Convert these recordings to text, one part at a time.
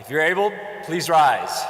If you're able, please rise.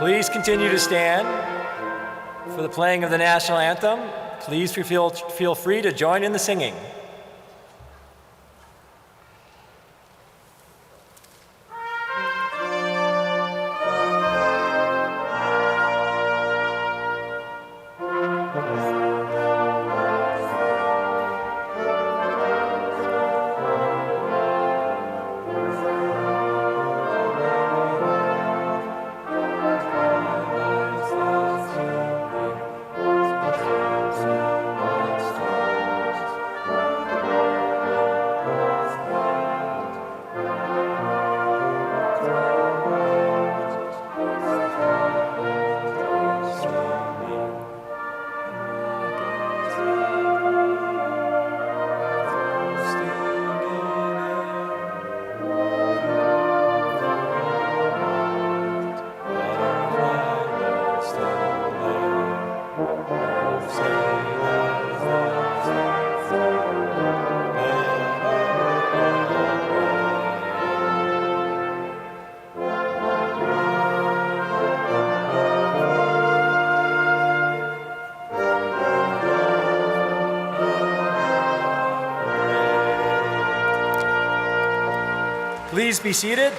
Please continue to stand for the playing of the national anthem. Please feel free to join in the singing. Please be seated.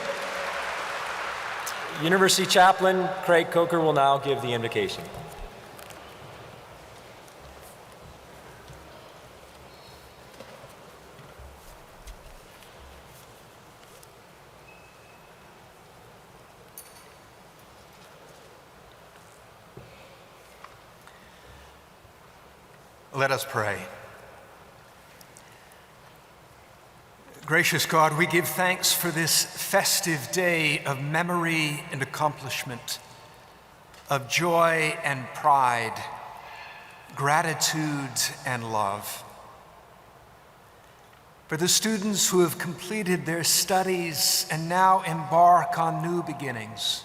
University Chaplain Craig Coker will now give the invocation. Let us pray. Gracious God, we give thanks for this festive day of memory and accomplishment, of joy and pride, gratitude and love. For the students who have completed their studies and now embark on new beginnings.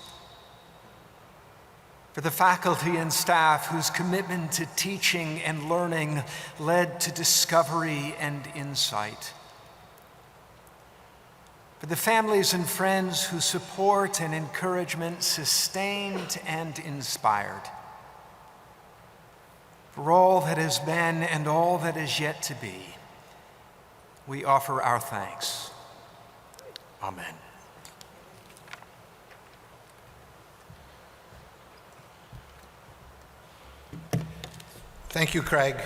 For the faculty and staff whose commitment to teaching and learning led to discovery and insight. For the families and friends whose support and encouragement sustained and inspired. For all that has been and all that is yet to be, we offer our thanks. Amen. Thank you, Craig.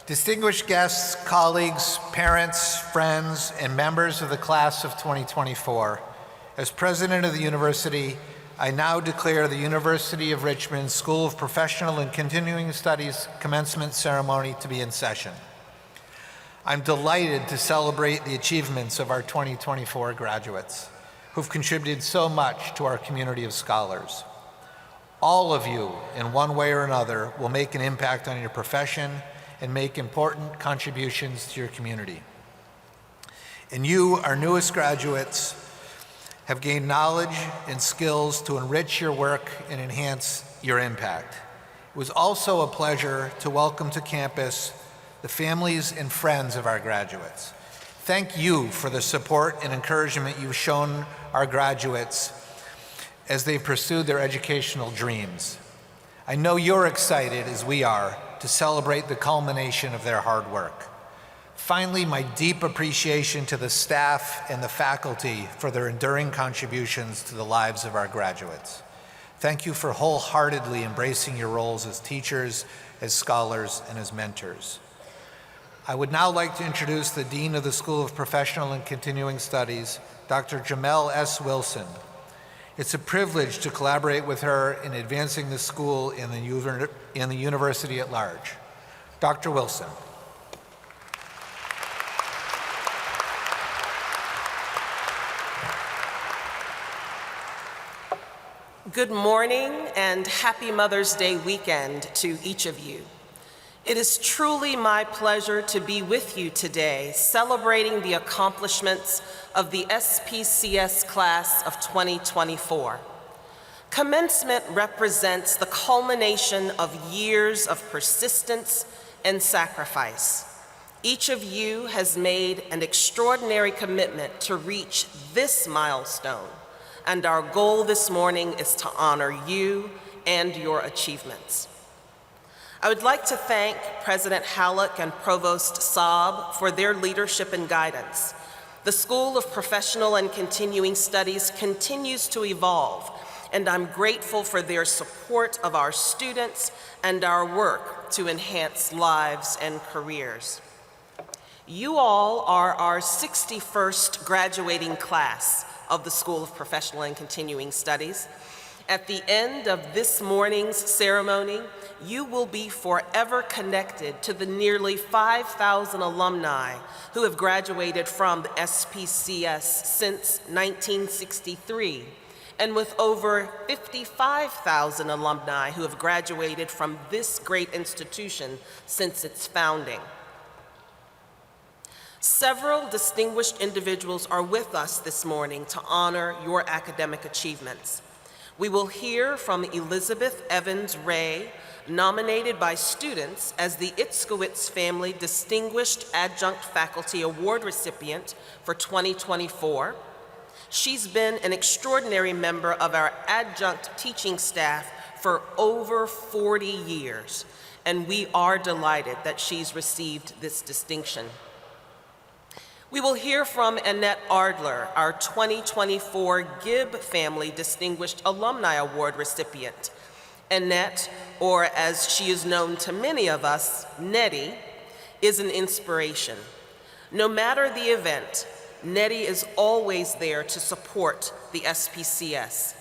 Distinguished guests, colleagues, parents, friends, and members of the class of 2024, as president of the university, I now declare the University of Richmond School of Professional and Continuing Studies commencement ceremony to be in session. I'm delighted to celebrate the achievements of our 2024 graduates, who've contributed so much to our community of scholars. All of you, in one way or another, will make an impact on your profession and make important contributions to your community. And you, our newest graduates, have gained knowledge and skills to enrich your work and enhance your impact. It was also a pleasure to welcome to campus the families and friends of our graduates. Thank you for the support and encouragement you've shown our graduates as they pursue their educational dreams. I know you're excited, as we are, to celebrate the culmination of their hard work. Finally, my deep appreciation to the staff and the faculty for their enduring contributions to the lives of our graduates. Thank you for wholeheartedly embracing your roles as teachers, as scholars, and as mentors. I would now like to introduce the Dean of the School of Professional and Continuing Studies, Dr. Jamel S. Wilson. It's a privilege to collaborate with her in advancing the school in the university at large. Dr. Wilson. Good morning and happy Mother's Day weekend to each of you. It is truly my pleasure to be with you today, celebrating the accomplishments of the SPCS class of 2024. Commencement represents the culmination of years of persistence and sacrifice. Each of you has made an extraordinary commitment to reach this milestone, and our goal this morning is to honor you and your achievements. I would like to thank President Halleck and Provost Saab for their leadership and guidance. The School of Professional and Continuing Studies continues to evolve, and I'm grateful for their support of our students and our work to enhance lives and careers. You all are our 61st graduating class of the School of Professional and Continuing Studies. At the end of this morning's ceremony, you will be forever connected to the nearly 5,000 alumni who have graduated from the SPCS since 1963, and with over 55,000 alumni who have graduated from this great institution since its founding. Several distinguished individuals are with us this morning to honor your academic achievements. We will hear from Elizabeth Evans Ray, nominated by students as the Itzkowitz Family Distinguished Adjunct Faculty Award recipient for 2024. She's been an extraordinary member of our adjunct teaching staff for over 40 years, and we are delighted that she's received this distinction. We will hear from Annette Ardler, our 2024 Gibb Family Distinguished Alumni Award recipient. Annette, or as she is known to many of us, Nettie, is an inspiration. No matter the event, Nettie is always there to support the SPCS.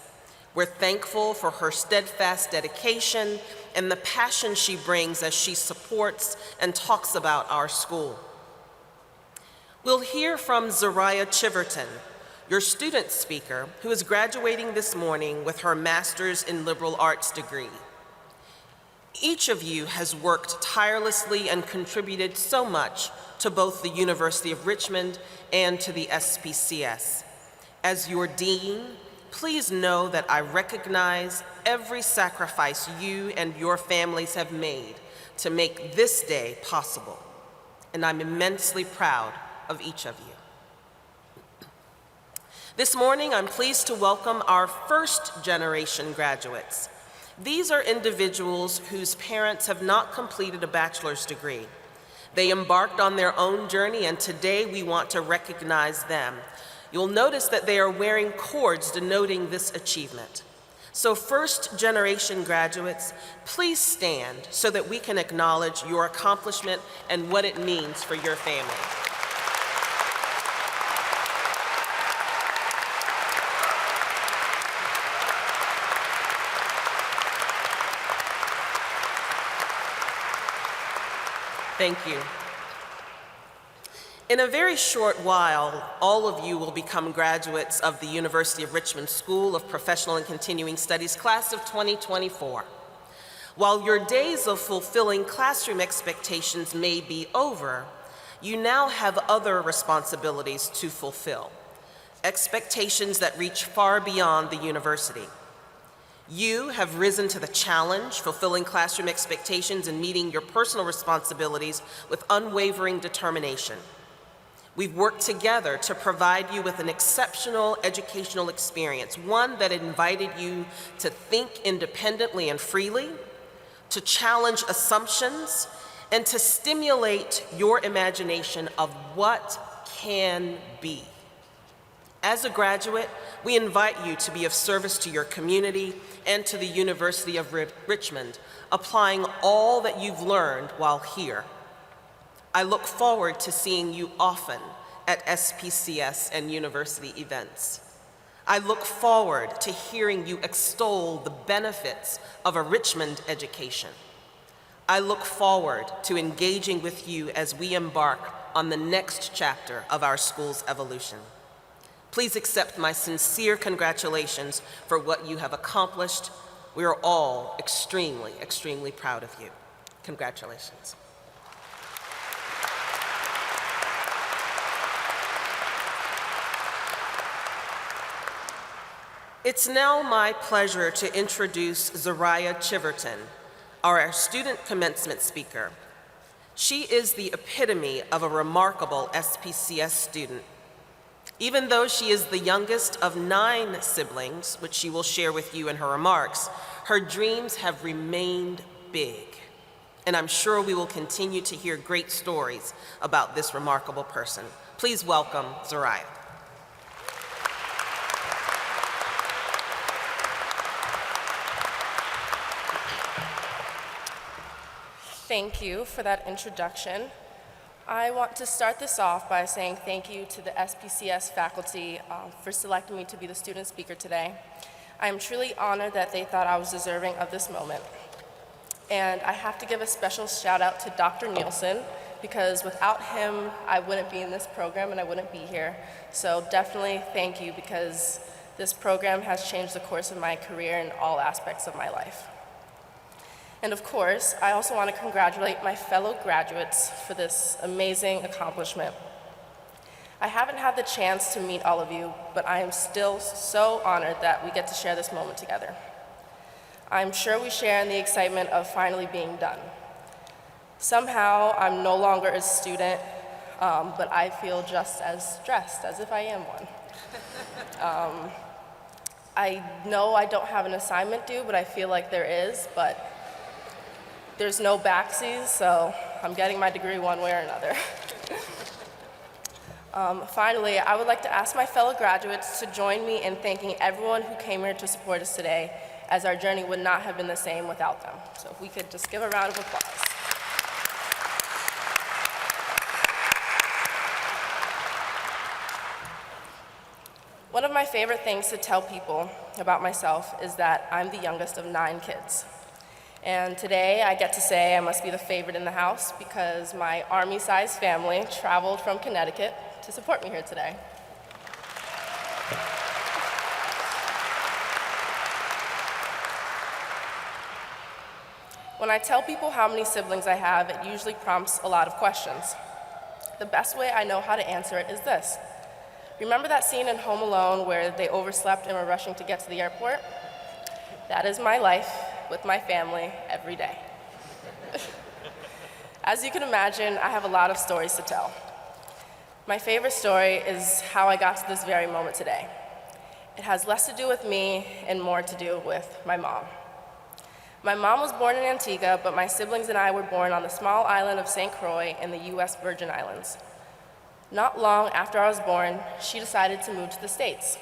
We're thankful for her steadfast dedication and the passion she brings as she supports and talks about our school. We'll hear from Zariah Chiverton, your student speaker, who is graduating this morning with her Master's in Liberal Arts degree. Each of you has worked tirelessly and contributed so much to both the University of Richmond and to the SPCS. As your dean, please know that I recognize every sacrifice you and your families have made to make this day possible, and I'm immensely proud of each of you. This morning, I'm pleased to welcome our first-generation graduates. These are individuals whose parents have not completed a bachelor's degree. They embarked on their own journey, and today we want to recognize them. You'll notice that they are wearing cords denoting this achievement. So first-generation graduates, please stand so that we can acknowledge your accomplishment and what it means for your family. Thank you. In a very short while, all of you will become graduates of the University of Richmond School of Professional and Continuing Studies, class of 2024. While your days of fulfilling classroom expectations may be over, you now have other responsibilities to fulfill, expectations that reach far beyond the university. You have risen to the challenge, fulfilling classroom expectations and meeting your personal responsibilities with unwavering determination. We've worked together to provide you with an exceptional educational experience, one that invited you to think independently and freely, to challenge assumptions, and to stimulate your imagination of what can be. As a graduate, we invite you to be of service to your community and to the University of Richmond, applying all that you've learned while here. I look forward to seeing you often at SPCS and university events. I look forward to hearing you extol the benefits of a Richmond education. I look forward to engaging with you as we embark on the next chapter of our school's evolution. Please accept my sincere congratulations for what you have accomplished. We are all extremely, extremely proud of you. Congratulations. It's now my pleasure to introduce Zariah Chiverton, our student commencement speaker. She is the epitome of a remarkable SPCS student. Even though she is the youngest of 9 siblings, which she will share with you in her remarks, her dreams have remained big. And I'm sure we will continue to hear great stories about this remarkable person. Please welcome Zariah. Thank you for that introduction. I want to start this off by saying thank you to the SPCS faculty for selecting me to be the student speaker today. I am truly honored that they thought I was deserving of this moment. And I have to give a special shout out to Dr. Nielsen, because without him, I wouldn't be in this program and I wouldn't be here. So definitely thank you, because this program has changed the course of my career in all aspects of my life. And of course, I also want to congratulate my fellow graduates for this amazing accomplishment. I haven't had the chance to meet all of you, but I am still so honored that we get to share this moment together. I'm sure we share in the excitement of finally being done. Somehow, I'm no longer a student, but I feel just as stressed as if I am one. I know I don't have an assignment due, but I feel like there is, but there's no backsies, so I'm getting my degree one way or another. Finally, I would like to ask my fellow graduates to join me in thanking everyone who came here to support us today, as our journey would not have been the same without them. So if we could just give a round of applause. One of my favorite things to tell people about myself is that I'm the youngest of 9 kids. And today I get to say I must be the favorite in the house because my Army-sized family traveled from Connecticut to support me here today. When I tell people how many siblings I have, it usually prompts a lot of questions. The best way I know how to answer it is this. Remember that scene in Home Alone where they overslept and were rushing to get to the airport? That is my life with my family every day. As you can imagine, I have a lot of stories to tell. My favorite story is how I got to this very moment today. It has less to do with me and more to do with my mom. My mom was born in Antigua, but my siblings and I were born on the small island of St. Croix in the US Virgin Islands. Not long after I was born, she decided to move to the States.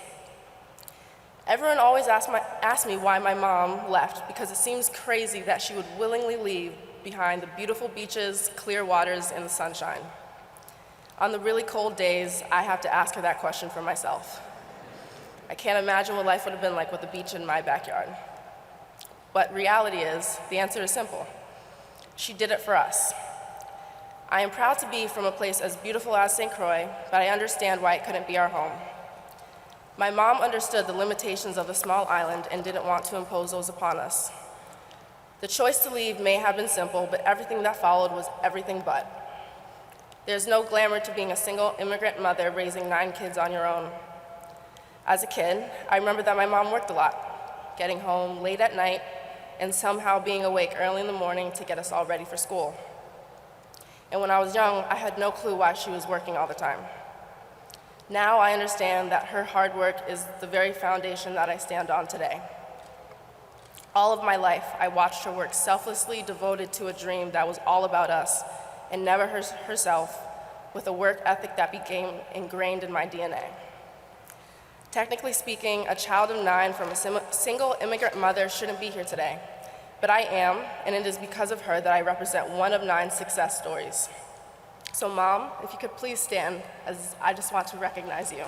Everyone always asks me why my mom left because it seems crazy that she would willingly leave behind the beautiful beaches, clear waters, and the sunshine. On the really cold days, I have to ask her that question for myself. I can't imagine what life would have been like with a beach in my backyard. But reality is, the answer is simple. She did it for us. I am proud to be from a place as beautiful as St. Croix, but I understand why it couldn't be our home. My mom understood the limitations of a small island and didn't want to impose those upon us. The choice to leave may have been simple, but everything that followed was everything but. There's no glamour to being a single immigrant mother raising 9 kids on your own. As a kid, I remember that my mom worked a lot, getting home late at night and somehow being awake early in the morning to get us all ready for school. And when I was young, I had no clue why she was working all the time. Now I understand that her hard work is the very foundation that I stand on today. All of my life, I watched her work selflessly devoted to a dream that was all about us and never herself, with a work ethic that became ingrained in my DNA. Technically speaking, a child of 9 from a single immigrant mother shouldn't be here today, but I am, and it is because of her that I represent one of 9 success stories. So Mom, if you could please stand, as I just want to recognize you.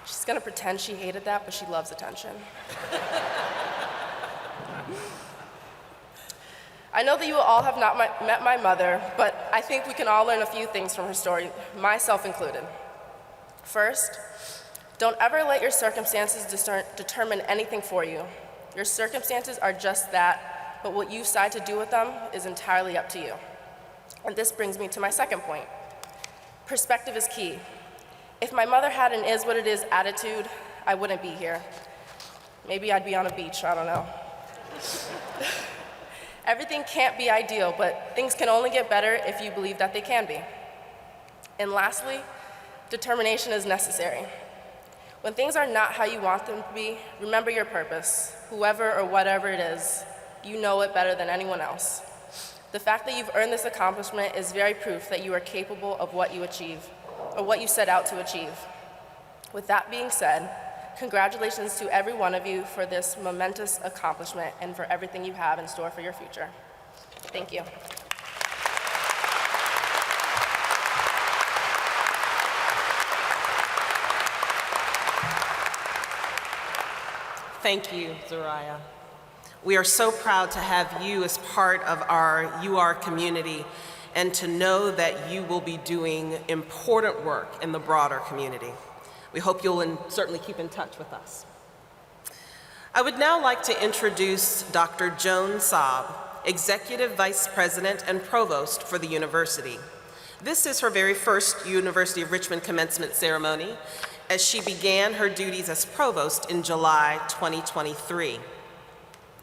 She's gonna pretend she hated that, but she loves attention. I know that you all have not met my mother, but I think we can all learn a few things from her story, myself included. First, don't ever let your circumstances determine anything for you. Your circumstances are just that, but what you decide to do with them is entirely up to you. And this brings me to my second point. Perspective is key. If my mother had an is what it is attitude, I wouldn't be here. Maybe I'd be on a beach, I don't know. Everything can't be ideal, but things can only get better if you believe that they can be. And lastly, determination is necessary. When things are not how you want them to be, remember your purpose. Whoever or whatever it is, you know it better than anyone else. The fact that you've earned this accomplishment is very proof that you are capable of what you achieve, or what you set out to achieve. With that being said, congratulations to every one of you for this momentous accomplishment and for everything you have in store for your future. Thank you. Thank you, Zariah. We are so proud to have you as part of our UR community and to know that you will be doing important work in the broader community. We hope you'll certainly keep in touch with us. I would now like to introduce Dr. Joan Saab, Executive Vice President and Provost for the university. This is her very first University of Richmond commencement ceremony, as she began her duties as Provost in July 2023.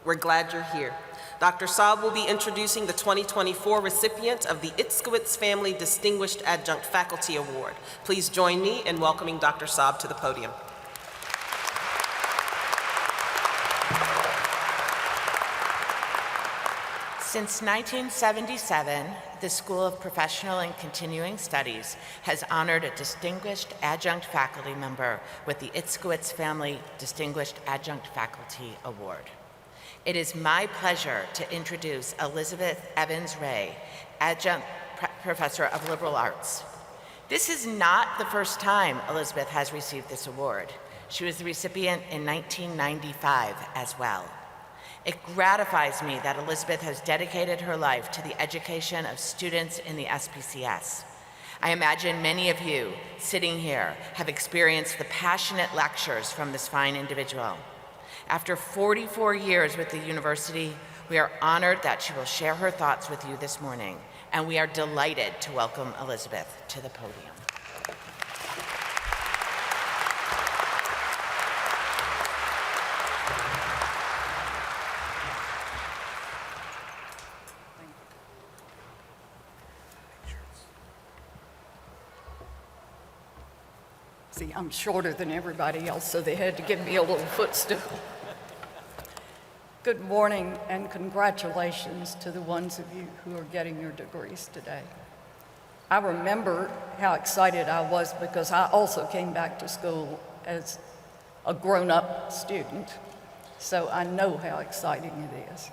We're glad you're here. Dr. Saab will be introducing the 2024 recipient of the Itzkowitz Family Distinguished Adjunct Faculty Award. Please join me in welcoming Dr. Saab to the podium. Since 1977, the School of Professional and Continuing Studies has honored a distinguished adjunct faculty member with the Itzkowitz Family Distinguished Adjunct Faculty Award. It is my pleasure to introduce Elizabeth Evans Ray, Adjunct Professor of Liberal Arts. This is not the first time Elizabeth has received this award. She was the recipient in 1995 as well. It gratifies me that Elizabeth has dedicated her life to the education of students in the SPCS. I imagine many of you sitting here have experienced the passionate lectures from this fine individual. After 44 years with the university, we are honored that she will share her thoughts with you this morning, and we are delighted to welcome Elizabeth to the podium. See, I'm shorter than everybody else, so they had to give me a little footstool. Good morning and congratulations to the ones of you who are getting your degrees today. I remember how excited I was because I also came back to school as a grown-up student, so I know how exciting it is.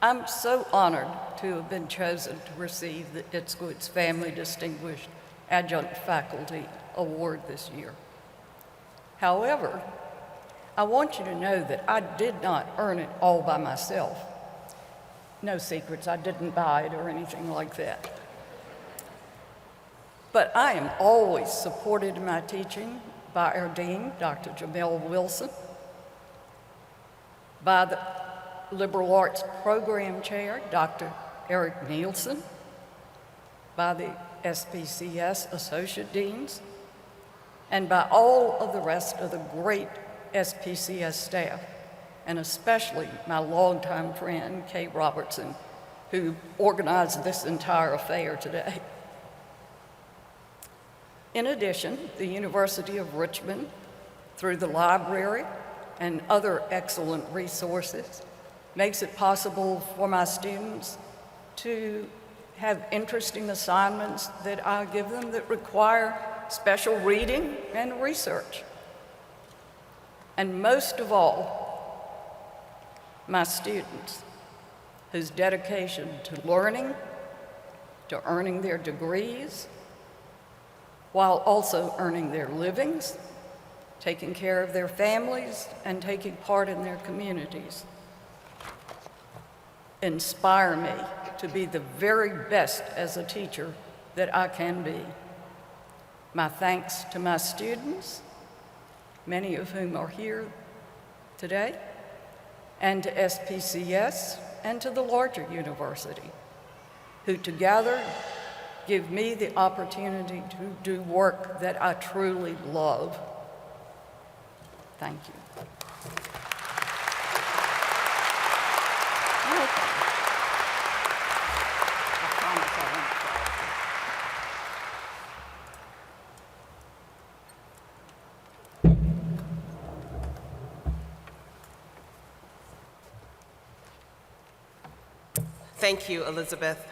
I'm so honored to have been chosen to receive the Itzkowitz Family Distinguished Adjunct Faculty Award this year. However, I want you to know that I did not earn it all by myself. No secrets, I didn't buy it or anything like that. But I am always supported in my teaching by our Dean, Dr. Jamel Wilson, by the Liberal Arts Program Chair, Dr. Eric Nielsen, by the SPCS Associate Deans, and by all of the rest of the great SPCS staff, and especially my longtime friend, Kay Robertson, who organized this entire affair today. In addition, the University of Richmond, through the library and other excellent resources, makes it possible for my students to have interesting assignments that I give them that require special reading and research. And most of all, my students, whose dedication to learning, to earning their degrees, while also earning their livings, taking care of their families, and taking part in their communities, inspire me to be the very best as a teacher that I can be. My thanks to my students, many of whom are here today, and to SPCS and to the larger university, who together give me the opportunity to do work that I truly love. Thank you. Thank you, Elizabeth.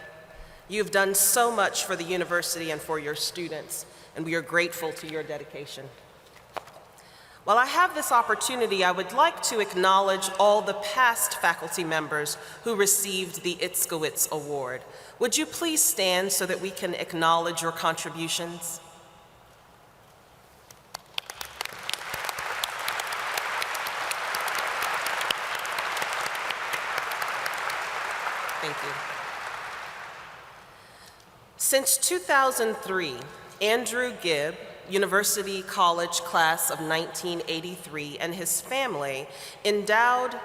You've done so much for the university and for your students, and we are grateful to your dedication. While I have this opportunity, I would like to acknowledge all the past faculty members who received the Itzkowitz Award. Would you please stand so that we can acknowledge your contributions? Thank you. Since 2003, Andrew Gibb, University College class of 1983, and his family endowed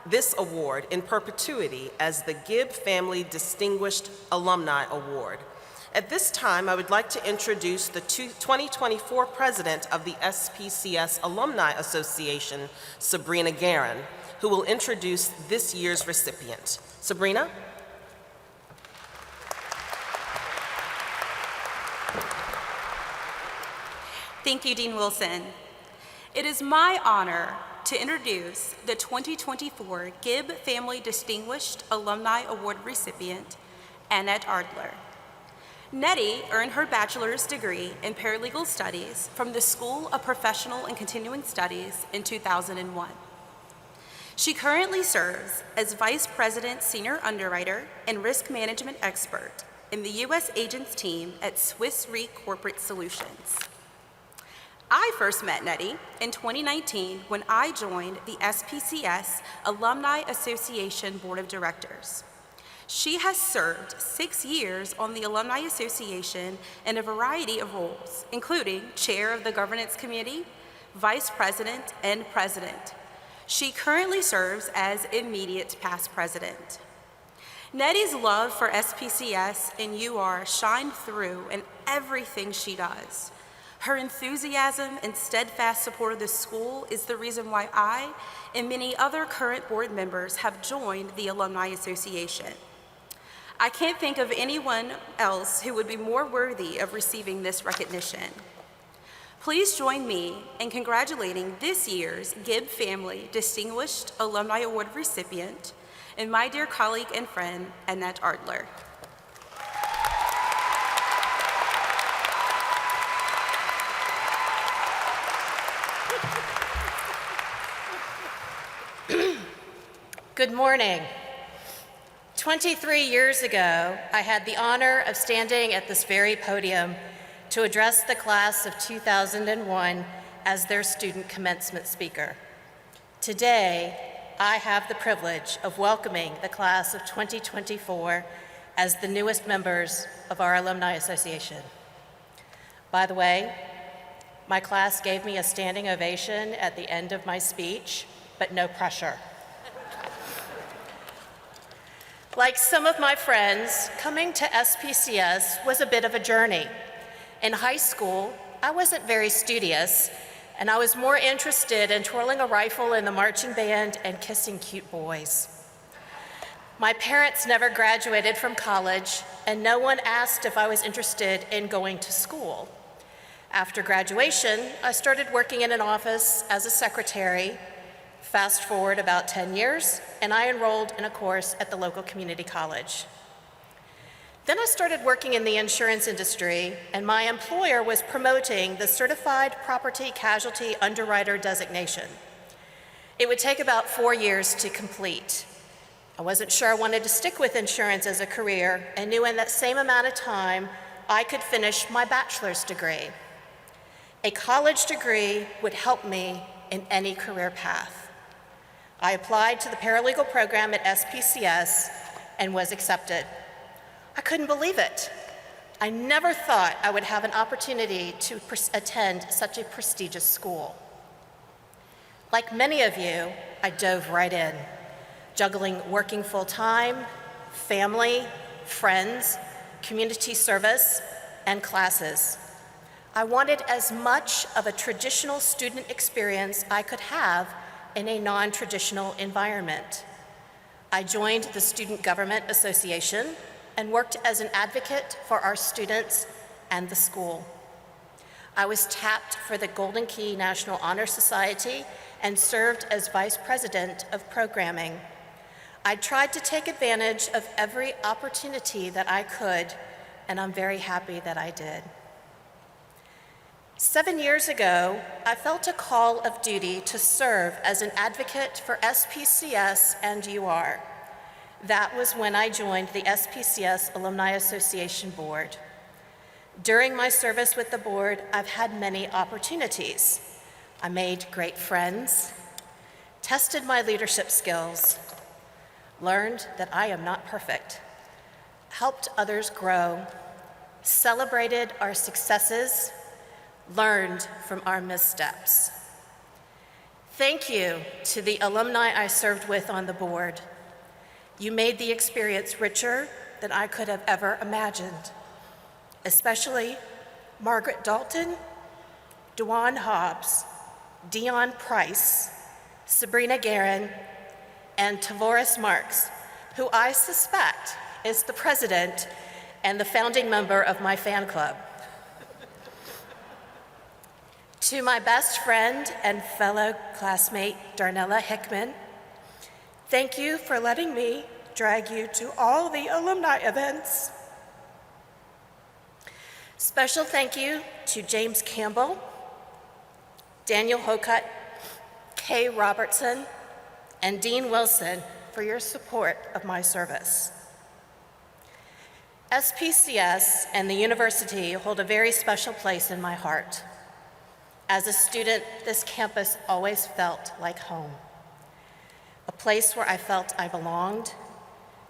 this award in perpetuity as the Gibb Family Distinguished Alumni Award. At this time, I would like to introduce the 2024 president of the SPCS Alumni Association, Sabrina Guerin, who will introduce this year's recipient. Sabrina? Thank you, Dean Wilson. It is my honor to introduce the 2024 Gibb Family Distinguished Alumni Award recipient, Annette Ardler. Nettie earned her bachelor's degree in paralegal studies from the School of Professional and Continuing Studies in 2001. She currently serves as Vice President Senior Underwriter and Risk Management Expert in the U.S. Agents team at Swiss Re Corporate Solutions. I first met Nettie in 2019 when I joined the SPCS Alumni Association Board of Directors. She has served 6 years on the Alumni Association in a variety of roles, including Chair of the Governance Committee, Vice President, and President. She currently serves as immediate past president. Nettie's love for SPCS and UR shine through in everything she does. Her enthusiasm and steadfast support of the school is the reason why I and many other current board members have joined the Alumni Association. I can't think of anyone else who would be more worthy of receiving this recognition. Please join me in congratulating this year's Gibb Family Distinguished Alumni Award recipient and my dear colleague and friend, Annette Ardler. Good morning. 23 years ago, I had the honor of standing at this very podium to address the class of 2001 as their student commencement speaker. Today, I have the privilege of welcoming the class of 2024 as the newest members of our Alumni Association. By the way, my class gave me a standing ovation at the end of my speech, but no pressure. Like some of my friends, coming to SPCS was a bit of a journey. In high school, I wasn't very studious, and I was more interested in twirling a rifle in the marching band and kissing cute boys. My parents never graduated from college, and no one asked if I was interested in going to school. After graduation, I started working in an office as a secretary. Fast forward about 10 years, and I enrolled in a course at the local community college. Then I started working in the insurance industry, and my employer was promoting the Certified Property Casualty Underwriter designation. It would take about 4 years to complete. I wasn't sure I wanted to stick with insurance as a career, and knew in that same amount of time I could finish my bachelor's degree. A college degree would help me in any career path. I applied to the paralegal program at SPCS and was accepted. I couldn't believe it. I never thought I would have an opportunity to attend such a prestigious school. Like many of you, I dove right in, juggling working full-time, family, friends, community service, and classes. I wanted as much of a traditional student experience I could have in a non-traditional environment. I joined the Student Government Association and worked as an advocate for our students and the school. I was tapped for the Golden Key National Honor Society and served as Vice President of Programming. I tried to take advantage of every opportunity that I could, and I'm very happy that I did. 7 years ago, I felt a call of duty to serve as an advocate for SPCS and UR. That was when I joined the SPCS Alumni Association Board. During my service with the board, I've had many opportunities. I made great friends, tested my leadership skills, learned that I am not perfect, helped others grow, celebrated our successes, learned from our missteps. Thank you to the alumni I served with on the board. You made the experience richer than I could have ever imagined, especially Margaret Dalton, Dewan Hobbs, Dion Price, Sabrina Guerin, and Tavoris Marks, who I suspect is the president and the founding member of my fan club. To my best friend and fellow classmate, Darnella Hickman, thank you for letting me drag you to all the alumni events. Special thank you to James Campbell, Daniel Hokut, Kay Robertson, and Dean Wilson for your support of my service. SPCS and the university hold a very special place in my heart. As a student, this campus always felt like home, a place where I felt I belonged.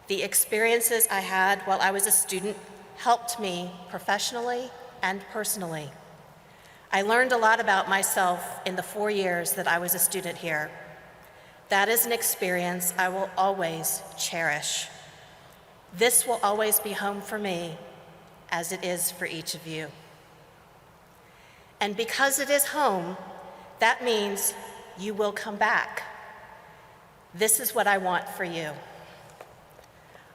The experiences I had while I was a student helped me professionally and personally. I learned a lot about myself in the 4 years that I was a student here. That is an experience I will always cherish. This will always be home for me, as it is for each of you. And because it is home, that means you will come back. This is what I want for you.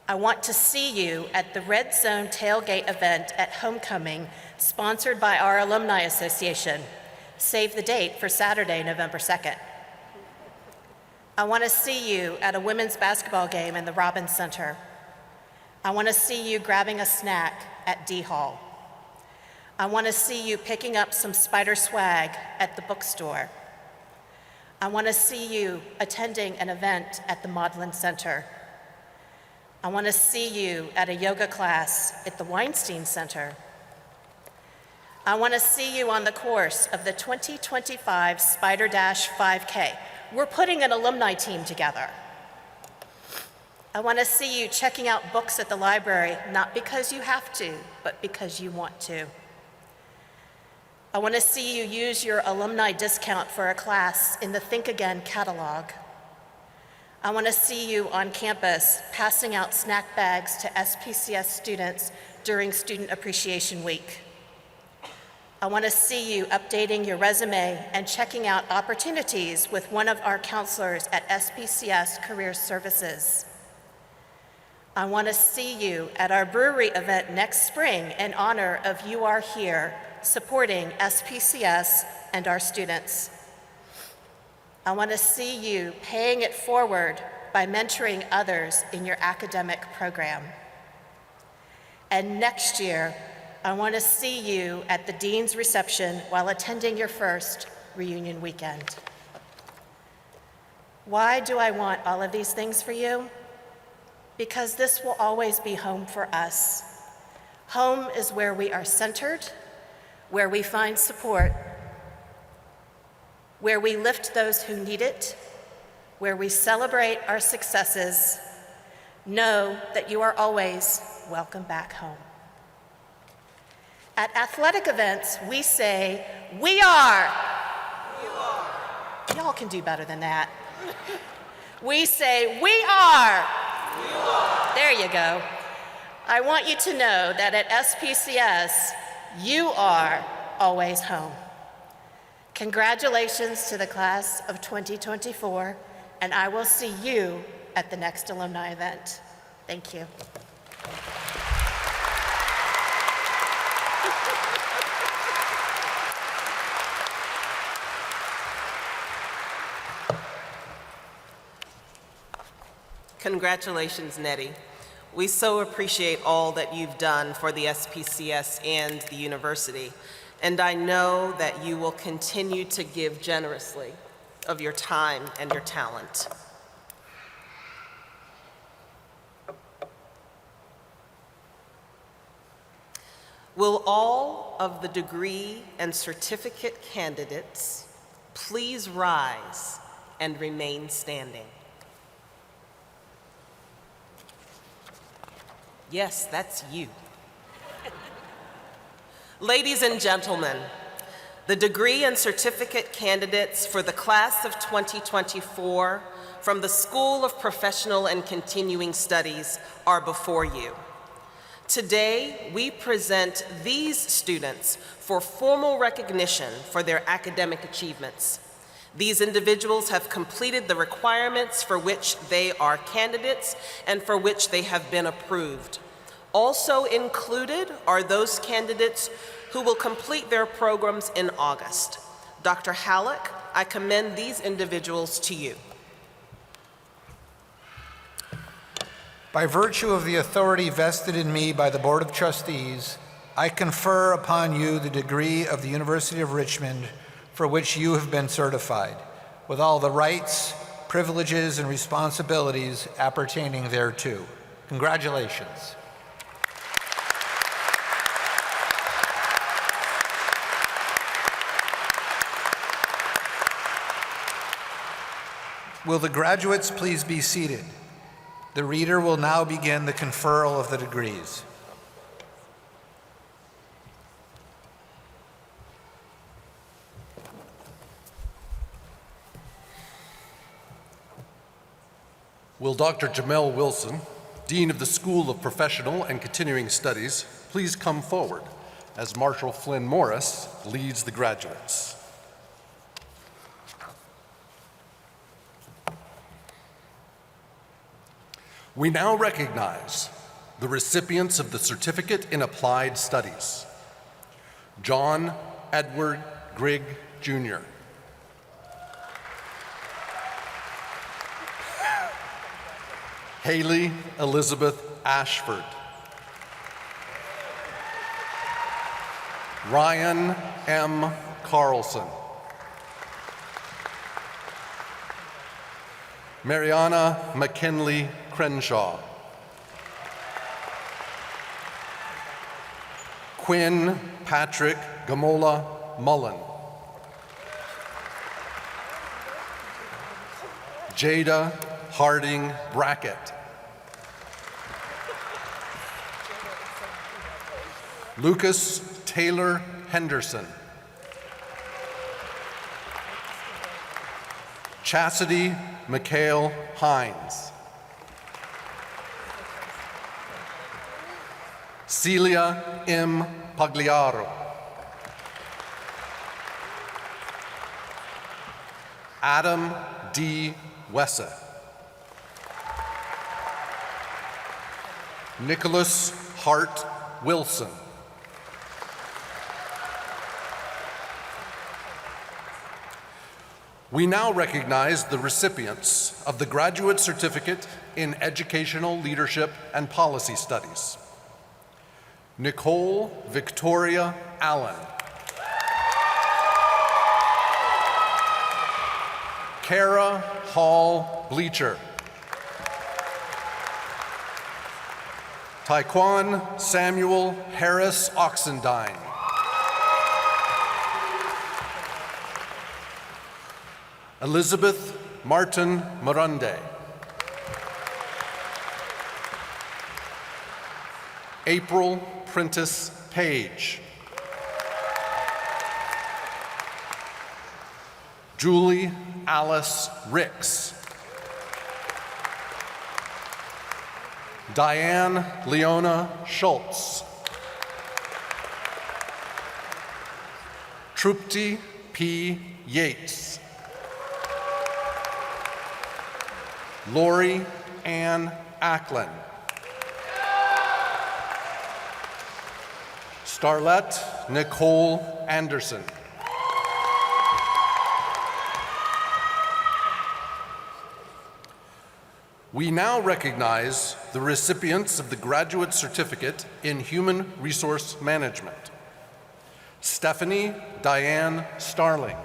I want to see you at the Red Zone tailgate event at Homecoming, sponsored by our Alumni Association. Save the date for Saturday, November 2nd. I want to see you at a women's basketball game in the Robbins Center. I want to see you grabbing a snack at D Hall. I want to see you picking up some Spider swag at the bookstore. I want to see you attending an event at the Maudlin Center. I want to see you at a yoga class at the Weinstein Center. I want to see you on the course of the 2025 Spider Dash 5K. We're putting an alumni team together. I want to see you checking out books at the library, not because you have to, but because you want to. I want to see you use your alumni discount for a class in the Think Again catalog. I want to see you on campus passing out snack bags to SPCS students during Student Appreciation Week. I want to see you updating your resume and checking out opportunities with one of our counselors at SPCS Career Services. I want to see you at our brewery event next spring in honor of You Are Here, supporting SPCS and our students. I want to see you paying it forward by mentoring others in your academic program. And next year, I want to see you at the Dean's reception while attending your first reunion weekend. Why do I want all of these things for you? Because this will always be home for us. Home is where we are centered, where we find support, where we lift those who need it, where we celebrate our successes. Know that you are always welcome back home. At athletic events, we say, "We are." You are. Y'all can do better than that. We say, "We are." You are. There you go. I want you to know that at SPCS, you are always home. Congratulations to the class of 2024, and I will see you at the next alumni event. Thank you. Congratulations, Nettie. We so appreciate all that you've done for the SPCS and the university, and I know that you will continue to give generously of your time and your talent. Will all of the degree and certificate candidates please rise and remain standing? Yes, that's you. Ladies and gentlemen, the degree and certificate candidates for the class of 2024 from the School of Professional and Continuing Studies are before you. Today, we present these students for formal recognition for their academic achievements. These individuals have completed the requirements for which they are candidates and for which they have been approved. Also included are those candidates who will complete their programs in August. Dr. Halleck, I commend these individuals to you. By virtue of the authority vested in me by the Board of Trustees, I confer upon you the degree of the University of Richmond for which you have been certified, with all the rights, privileges, and responsibilities appertaining thereto. Congratulations. Will the graduates please be seated? The reader will now begin the conferral of the degrees. Will Dr. Jamel Wilson, Dean of the School of Professional and Continuing Studies, please come forward as Marshall Flynn Morris leads the graduates. We now recognize the recipients of the Certificate in Applied Studies. John Edward Grigg, Jr. Haley Elizabeth Ashford. Ryan M. Carlson. Mariana McKinley Crenshaw. Quinn Patrick Gamola Mullen. Jada Harding Brackett. Lucas Taylor Henderson. Chastity McHale Hines. Celia M. Pagliaro. Adam D. Wessa. Nicholas Hart Wilson. We now recognize the recipients of the Graduate Certificate in Educational Leadership and Policy Studies. Nicole Victoria Allen. Kara Hall Bleacher. Taekwon Samuel Harris Oxendine. Elizabeth Martin Morunde. April Prentice Page. Julie Alice Ricks. Diane Leona Schultz. Trupti P. Yates. Lori Ann Ackland. Starlette Nicole Anderson. We now recognize the recipients of the Graduate Certificate in Human Resource Management. Stephanie Diane Starling.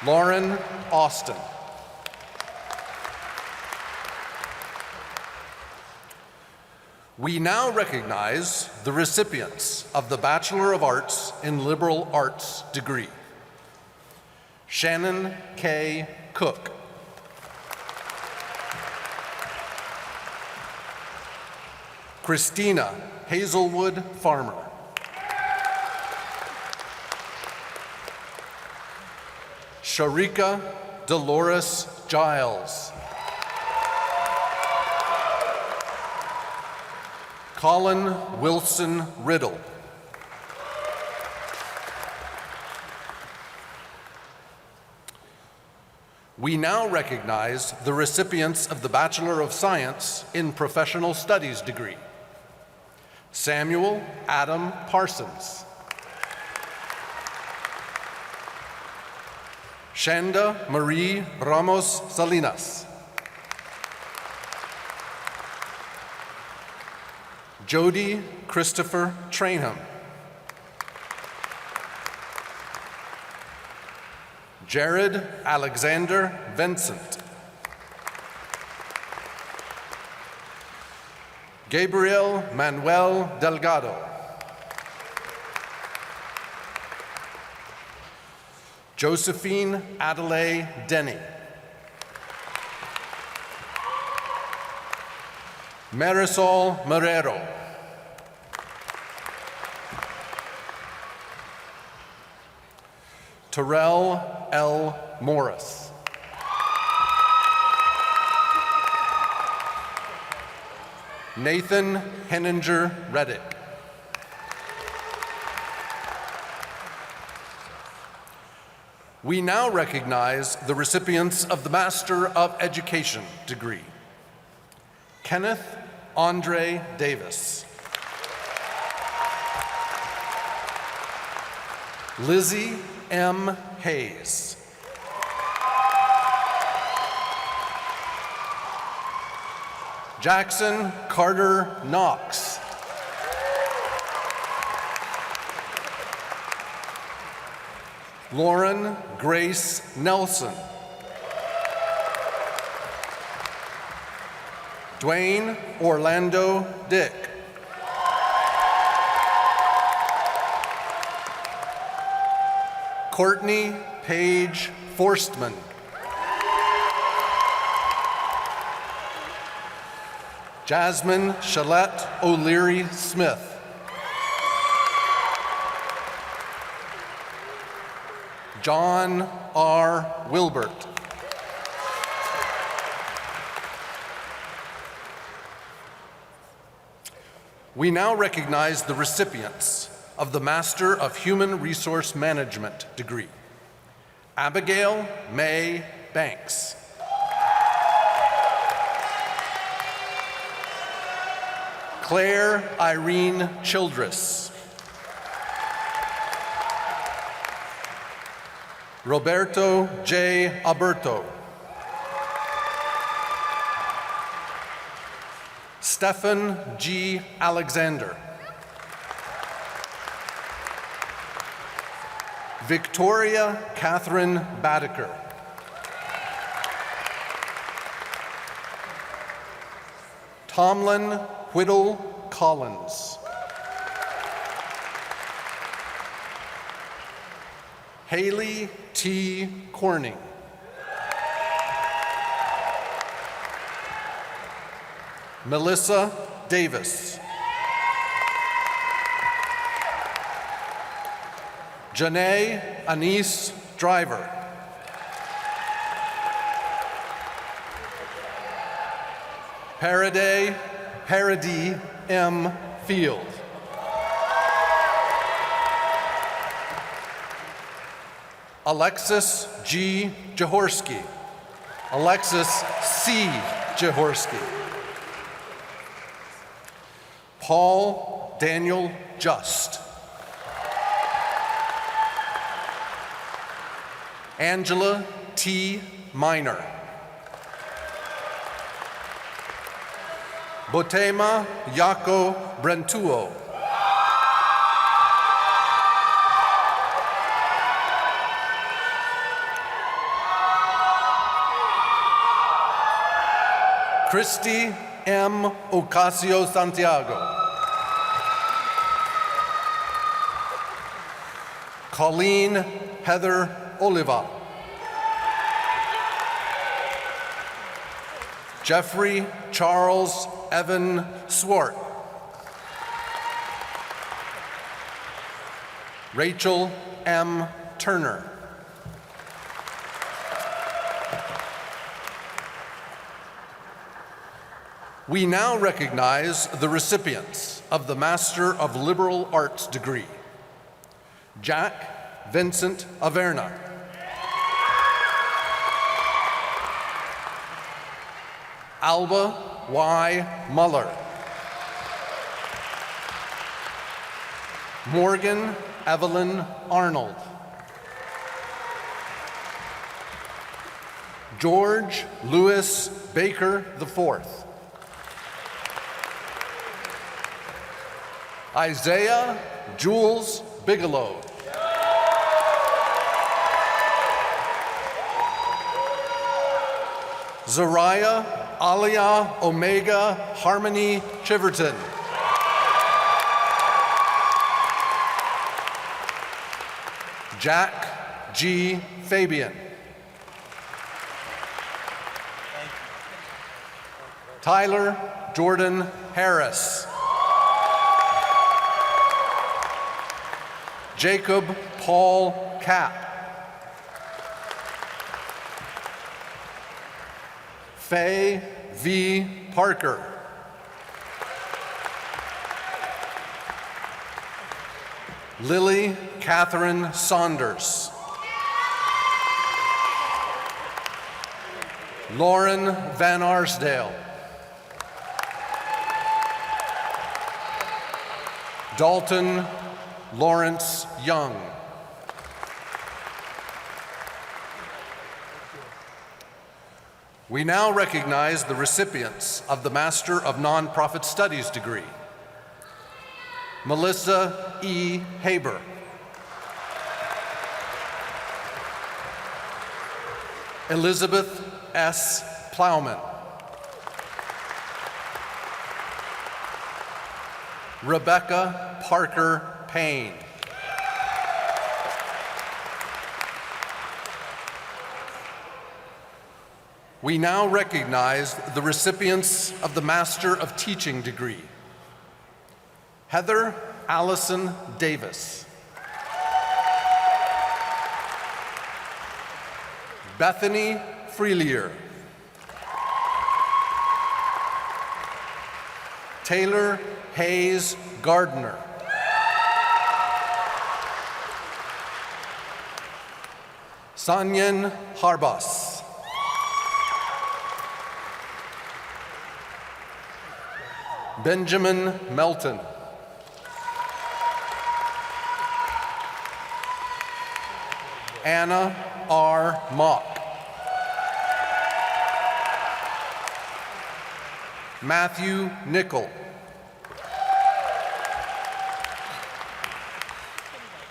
Lauren Austin. We now recognize the recipients of the Bachelor of Arts in Liberal Arts degree. Shannon K. Cook. Christina Hazelwood Farmer. Sharika Dolores Giles. Colin Wilson Riddle. We now recognize the recipients of the Bachelor of Science in Professional Studies degree. Samuel Adam Parsons. Shanda Marie Ramos Salinas. Jody Christopher Trainham. Jared Alexander Vincent. Gabriel Manuel Delgado. Josephine Adelaide Denny. Marisol Marrero. Terrell L. Morris. Nathan Henninger Reddick. We now recognize the recipients of the Master of Education degree. Kenneth Andre Davis. Lizzie M. Hayes. Jackson Carter Knox. Lauren Grace Nelson. Dwayne Orlando Dick. Courtney Paige Forstman. Jasmine Shalette O'Leary Smith. John R. Wilbert. We now recognize the recipients of the Master of Human Resource Management degree. Abigail May Banks. Claire Irene Childress. Roberto J. Alberto. Stephen G. Alexander. Victoria Catherine Badeker. Tomlin Whittle Collins. Haley T. Corning. Melissa Davis. Janae Anise Driver. Parady M. Field. Alexis G. Jaworski. Alexis C. Jaworski. Paul Daniel Just. Angela T. Minor. Botema Yako Brentuo. Christy M. Ocasio Santiago. Colleen Heather Oliva. Jeffrey Charles Evan Swart. Rachel M. Turner. We now recognize the recipients of the Master of Liberal Arts degree. Jack Vincent Averna. Alba Y. Muller. Morgan Evelyn Arnold. George Louis Baker IV. Isaiah Jules Bigelow. Zariah Aliyah Omega Harmony Chiverton. Jack G. Fabian. Tyler Jordan Harris. Jacob Paul Kapp. Faye V. Parker. Lily Catherine Saunders. Lauren Van Arsdale. Dalton Lawrence Young. We now recognize the recipients of the Master of Nonprofit Studies degree. Melissa E. Haber. Elizabeth S. Plowman. Rebecca Parker Payne. We now recognize the recipients of the Master of Teaching degree. Heather Allison Davis. Bethany Freelier. Taylor Hayes Gardner. Sanyan Harbas. Benjamin Melton. Anna R. Mock. Matthew Nickel.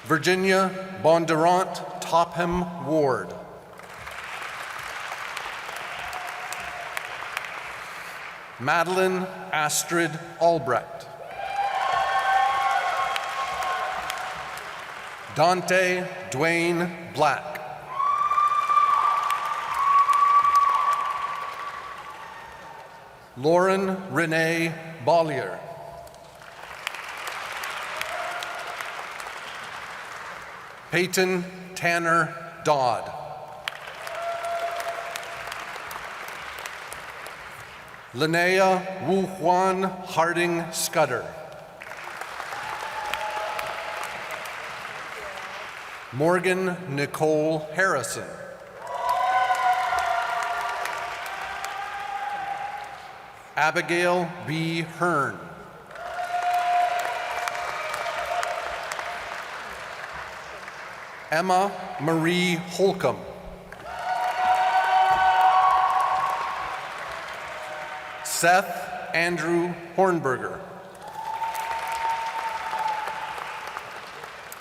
Virginia Bondurant Topham Ward. Madeline Astrid Albrecht. Dante Dwayne Black. Lauren Renee Bollier. Peyton Tanner Dodd. Linnea Wu Huan Harding Scudder. Morgan Nicole Harrison. Abigail B. Hearn. Emma Marie Holcomb. Seth Andrew Hornberger.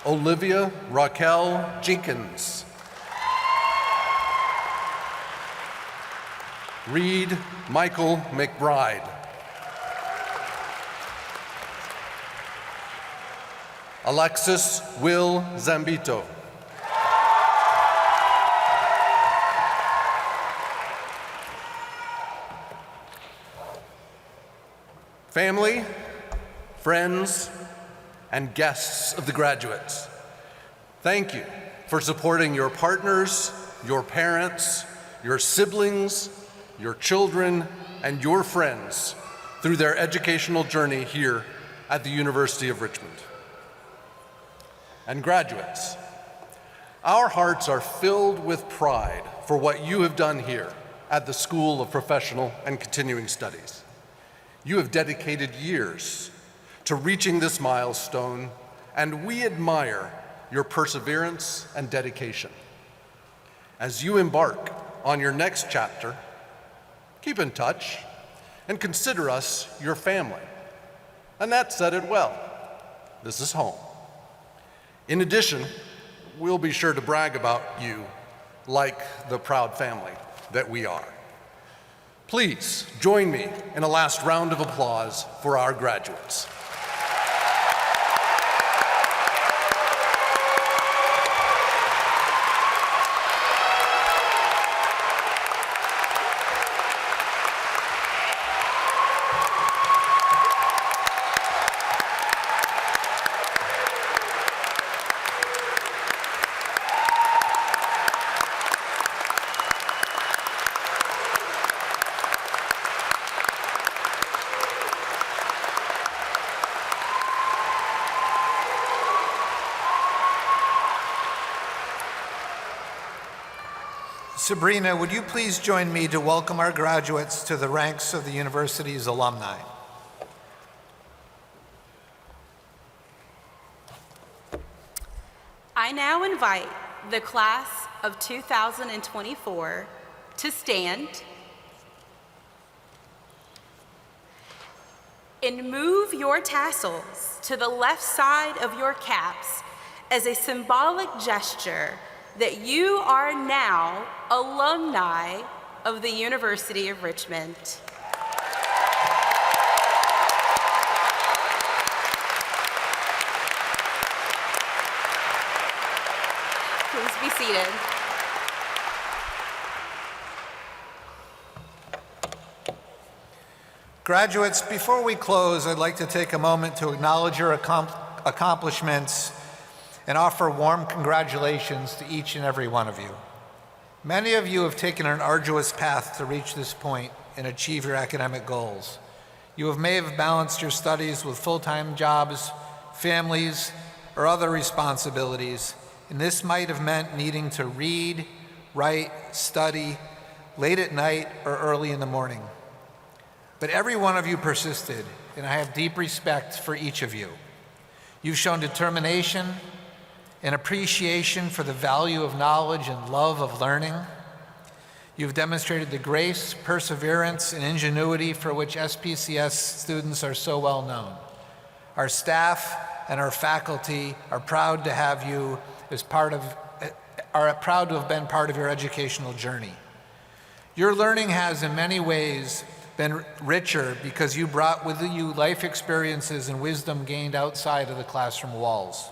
Olivia Raquel Jenkins. Reed Michael McBride. Alexis Will Zambito. Family, friends, and guests of the graduates, thank you for supporting your partners, your parents, your siblings, your children, and your friends through their educational journey here at the University of Richmond. And graduates, our hearts are filled with pride for what you have done here at the School of Professional and Continuing Studies. You have dedicated years to reaching this milestone, and we admire your perseverance and dedication. As you embark on your next chapter, keep in touch and consider us your family. And that said it well. This is home. In addition, we'll be sure to brag about you like the proud family that we are. Please join me in a last round of applause for our graduates. Sabrina, would you please join me to welcome our graduates to the ranks of the university's alumni? I now invite the class of 2024 to stand and move your tassels to the left side of your caps as a symbolic gesture that you are now alumni of the University of Richmond. Please be seated. Graduates, before we close, I'd like to take a moment to acknowledge your accomplishments and offer warm congratulations to each and every one of you. Many of you have taken an arduous path to reach this point and achieve your academic goals. You may have balanced your studies with full-time jobs, families, or other responsibilities, and this might have meant needing to read, write, study late at night or early in the morning. But every one of you persisted, and I have deep respect for each of you. You've shown determination and appreciation for the value of knowledge and love of learning. You've demonstrated the grace, perseverance, and ingenuity for which SPCS students are so well known. Our staff and our faculty are proud to have you as proud to have been part of your educational journey. Your learning has in many ways been richer because you brought with you life experiences and wisdom gained outside of the classroom walls.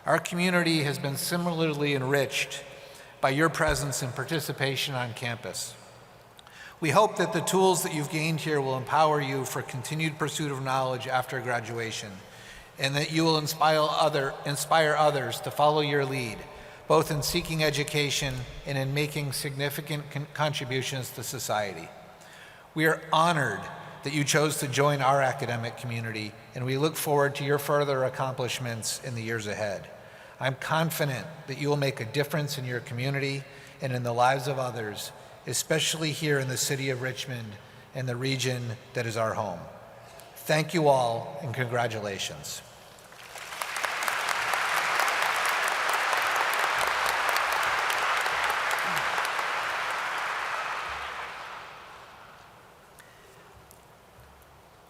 Our community has been similarly enriched by your presence and participation on campus. We hope that the tools that you've gained here will empower you for continued pursuit of knowledge after graduation, and that you will inspire others to follow your lead, both in seeking education and in making significant contributions to society. We are honored that you chose to join our academic community, and we look forward to your further accomplishments in the years ahead. I'm confident that you will make a difference in your community and in the lives of others, especially here in the city of Richmond and the region that is our home. Thank you all, and congratulations.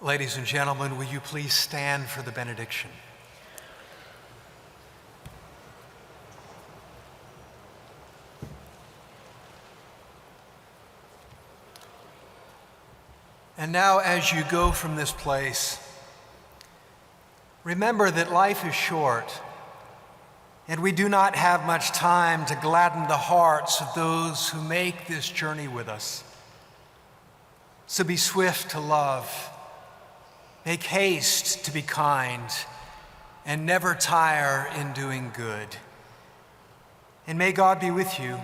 Ladies and gentlemen, will you please stand for the benediction? And now, as you go from this place, remember that life is short, and we do not have much time to gladden the hearts of those who make this journey with us. So be swift to love, make haste to be kind, and never tire in doing good. And may God be with you,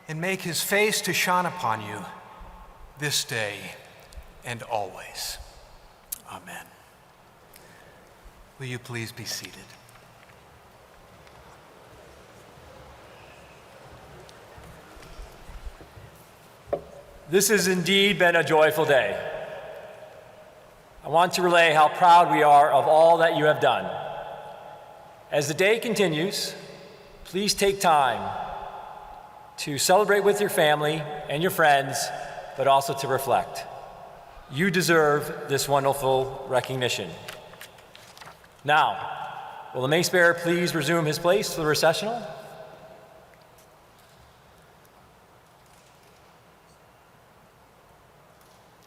and make his face to shine upon you this day and always. Amen. Will you please be seated? This has indeed been a joyful day. I want to relay how proud we are of all that you have done. As the day continues, please take time to celebrate with your family and your friends, but also to reflect. You deserve this wonderful recognition. Now, will the mace bearer please resume his place for the recessional?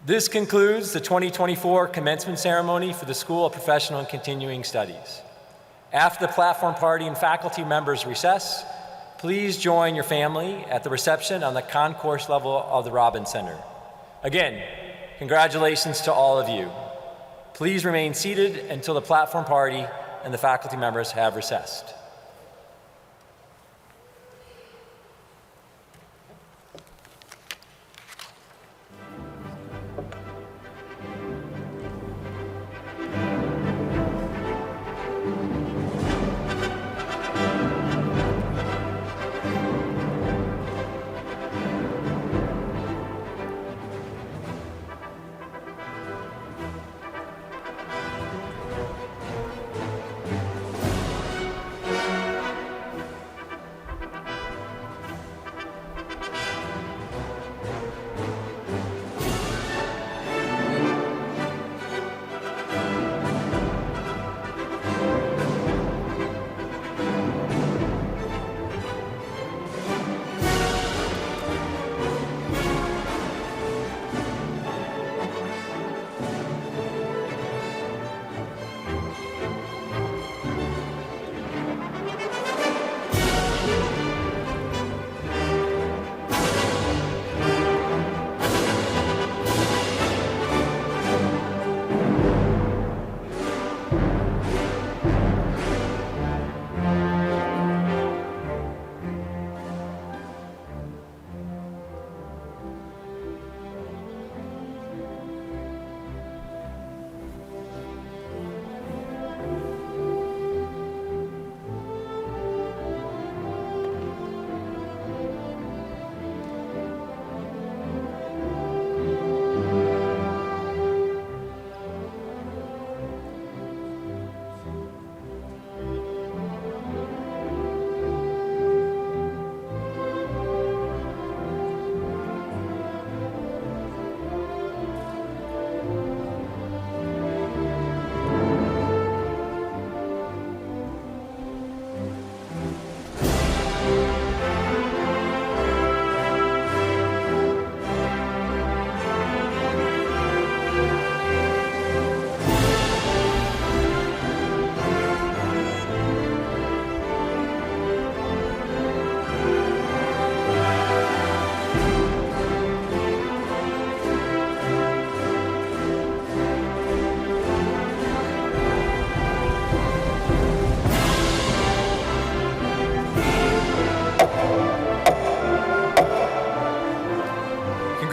This concludes the 2024 commencement ceremony for the School of Professional and Continuing Studies. After the platform party and faculty members recess, please join your family at the reception on the concourse level of the Robbins Center. Again, congratulations to all of you. Please remain seated until the platform party and the faculty members have recessed.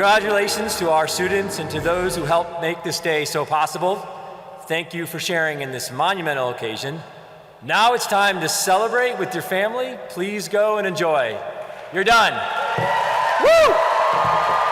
Congratulations to our students and to those who helped make this day so possible. Thank you for sharing in this monumental occasion. Now it's time to celebrate with your family. Please go and enjoy. You're done. Woo!